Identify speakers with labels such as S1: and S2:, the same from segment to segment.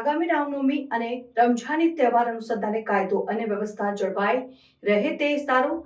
S1: આગામી રામનવમી અને રમઝાની તહેવાર અનુસંધાને કાયદો અને વ્યવસ્થા જળવાઈ રહે તે સારું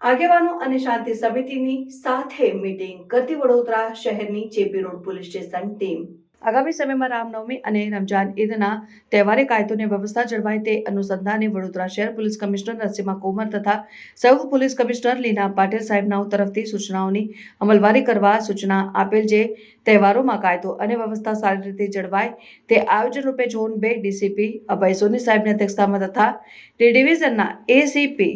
S1: આગેવાનો અને શાંતિ સમિતિની સાથે મીટિંગ કરતી વડોદરા શહેરની JP road police station team આગામી સમયમાં રામનવમી અને રમઝાન ઈદના તહેવારે કાયદો અને વ્યવસ્થા જળવાય તે અનુસંધાને વડોદરા શહેર પોલીસ કમિશનર નરસિંહ કુમાર તથા સૌ પોલીસ કમિશનર લીના પાટીલ સાહેબનાઓ તરફથી સૂચનાઓની અમલવારી કરવા સૂચના આપેલ જે તહેવારોમાં કાયદો અને વ્યવસ્થા સારી રીતે જળવાય તે આયોજન રૂપે ઝોન 2 ડીસીપી અભય સોની સાહેબની અધ્યક્ષતામાં તથા ડી ડિવિઝનના એસીપી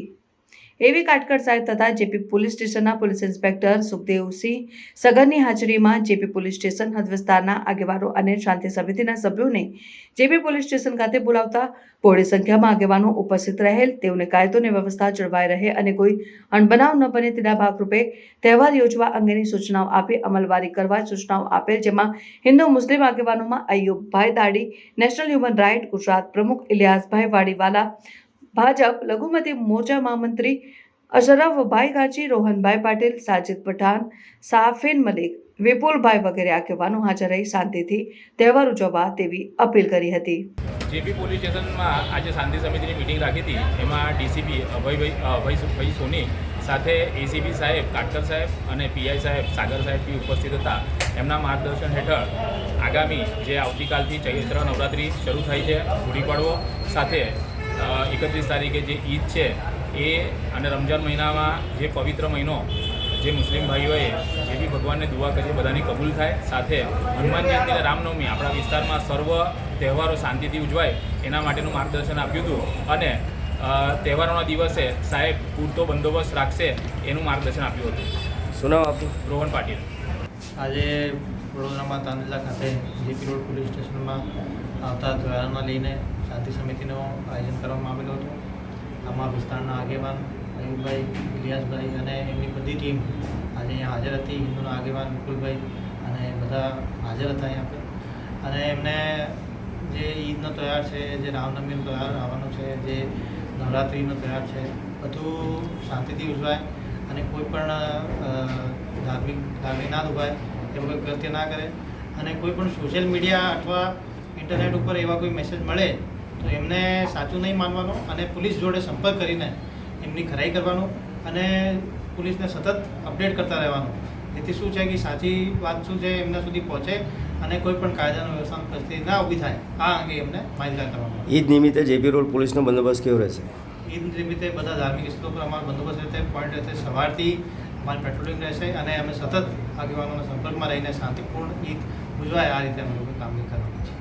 S1: એવી કાટકર સાહેબ તથા જેપી પોલીસ સ્ટેશનના પોલીસ ઇન્સ્પેક્ટર સુખદેવસિંહ સગનની હાજરીમાં જેપી પોલીસ સ્ટેશન હદ વિસ્તારના આગેવાનો અને શાંતિ સમિતિના સભ્યોને જેપી પોલીસ સ્ટેશન ખાતે બોલાવતા બહોળી સંખ્યામાં આગેવાનો ઉપસ્થિત રહેલ તેઓને કાયદો અને વ્યવસ્થા જળવાઈ રહે અને કોઈ અણબનાવ ન બને તેના ભાગરૂપે તહેવાર યોજવા અંગેની સૂચનાઓ આપી અમલવારી કરવા સૂચનાઓ આપેલ જેમાં હિન્દુ મુસ્લિમ આગેવાનોમાં અય્યુબભાઈ દાડી નેશનલ હ્યુમન રાઇટ ગુજરાત પ્રમુખ ઇલિયાસભાઈ વાડીવાલા ભાજપ લઘુમતી મોરચા મહામંત્રી અશરફભાઈ ગાજી રોહનભાઈ પાટીલ સાજિદ પઠાણ સાફિન મલિક વિપુલભાઈ વગેરે આગેવાનો હાજર રહી શાંતિથી તહેવાર ઉજવવા તેવી અપીલ કરી હતી.
S2: જેપી પોલીસ સ્ટેશનમાં આજે શાંતિ સમિતિની મિટિંગ રાખી હતી. એમાં ડીસીપી અભય સોની સાથે એસીપી સાહેબ કાટકર સાહેબ અને પીઆઈ સાહેબ સાગર સાહેબ બી ઉપસ્થિત હતા. એમના માર્ગદર્શન હેઠળ આગામી જે આવતીકાલથી ચૈત્ર નવરાત્રિ શરૂ થાય છે, ગુડી પડવો સાથે 31 તારીખે જે ઈદ છે એ અને રમજાન મહિનામાં જે પવિત્ર મહિનો જે મુસ્લિમ ભાઈઓએ જે બી ભગવાનને દુઆ કરીએ બધાની કબૂલ થાય. સાથે હનુમાન જયંતિ અને રામનવમી આપણા વિસ્તારમાં સર્વ તહેવારો શાંતિથી ઉજવાય એના માટેનું માર્ગદર્શન આપ્યું હતું અને તહેવારોના દિવસે સાહેબ પૂરતો બંદોબસ્ત રાખશે એનું માર્ગદર્શન આપ્યું હતું.
S3: શું નામ આપનું?
S2: રોહન પાટીલ.
S4: આજે વડોદરામાં તાંદલા ખાતે જેપી રોડ પોલીસ સ્ટેશનમાં આવતા તહેવારોને લઈને શાંતિ સમિતિનું આયોજન કરવામાં આવેલું હતું. આમાં વિસ્તારના આગેવાન અયુબભાઈ, ઇલિયાસભાઈ અને એમની બધી ટીમ આજે અહીંયા હાજર હતી. હિન્દુના આગેવાન વિપુલભાઈ અને બધા હાજર હતા અહીંયા પર. અને એમને જે ઈદનો તહેવાર છે, જે રામનવમીનો તહેવાર આવવાનો છે, જે નવરાત્રિનો તહેવાર છે, બધું શાંતિથી ઉજવાય અને કોઈ પણ ધાર્મિક લાગણી ના દુભાય એવું કોઈ કૃત્ય ના કરે. અને કોઈ પણ સોશિયલ મીડિયા અથવા ઇન્ટરનેટ ઉપર એવા કોઈ મેસેજ મળે તો એમને સાચું નહીં માનવાનું અને પોલીસ જોડે સંપર્ક કરીને એમની ખરાઈ કરવાનું અને પોલીસને સતત અપડેટ કરતા રહેવાનું. જેથી શું છે કે સાચી વાત શું છે એમના સુધી પહોંચે અને કોઈ પણ કાયદાનો વ્યવસ્થાની પરિસ્થિતિ ના ઊભી થાય આ અંગે એમને માહિતગાર કરવાનું.
S3: ઈદ નિમિત્તે જેપી રોડ પોલીસનો બંદોબસ્ત કેવો રહેશે?
S4: ઈદ નિમિત્તે બધા ધાર્મિક સ્થળો પર અમારો બંદોબસ્ત રહેશે, પોઈન્ટ રહેશે. સવારથી અમારી પેટ્રોલિંગ રહેશે અને અમે સતત આગેવાનોના સંપર્કમાં રહીને શાંતિપૂર્ણ ઈદ ઉજવાય આ રીતે અમે લોકો કામગીરી કરવાની છે.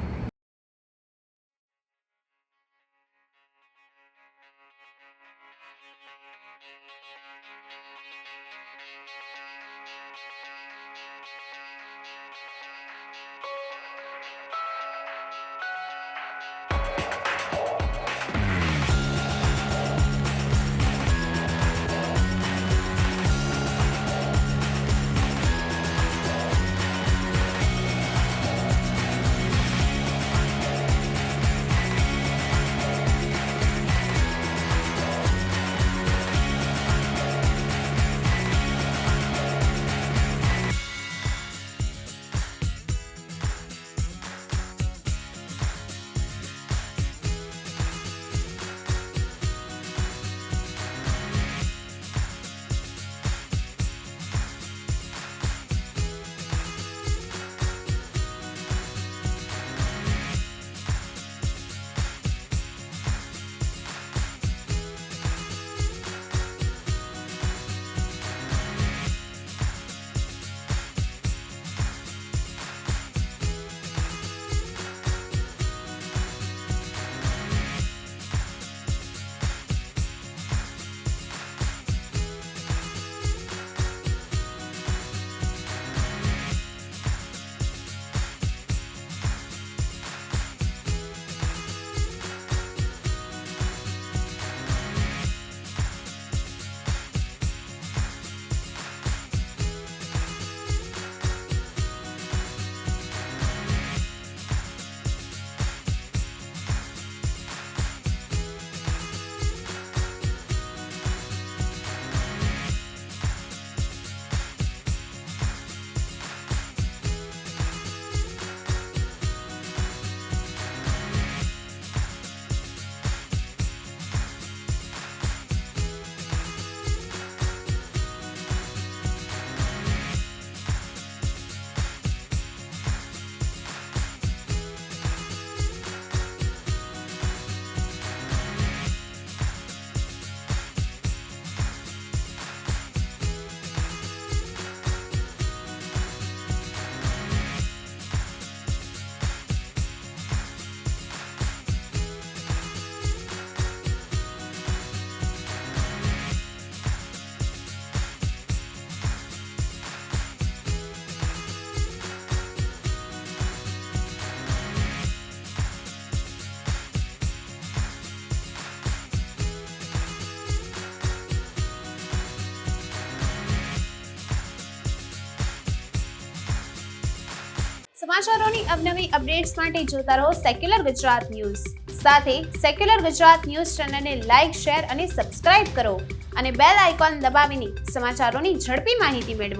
S5: સમાચારોની અવનવી અપડેટ્સ માટે જોતા રહો સેક્યુલર ગુજરાત ન્યૂઝ. સાથે સેક્યુલર ગુજરાત ન્યૂઝ ચેનલને લાઇક, શેર અને સબસ્ક્રાઇબ કરો અને બેલ આઇકોન દબાવીને સમાચારોની ઝડપી માહિતી મેળવો.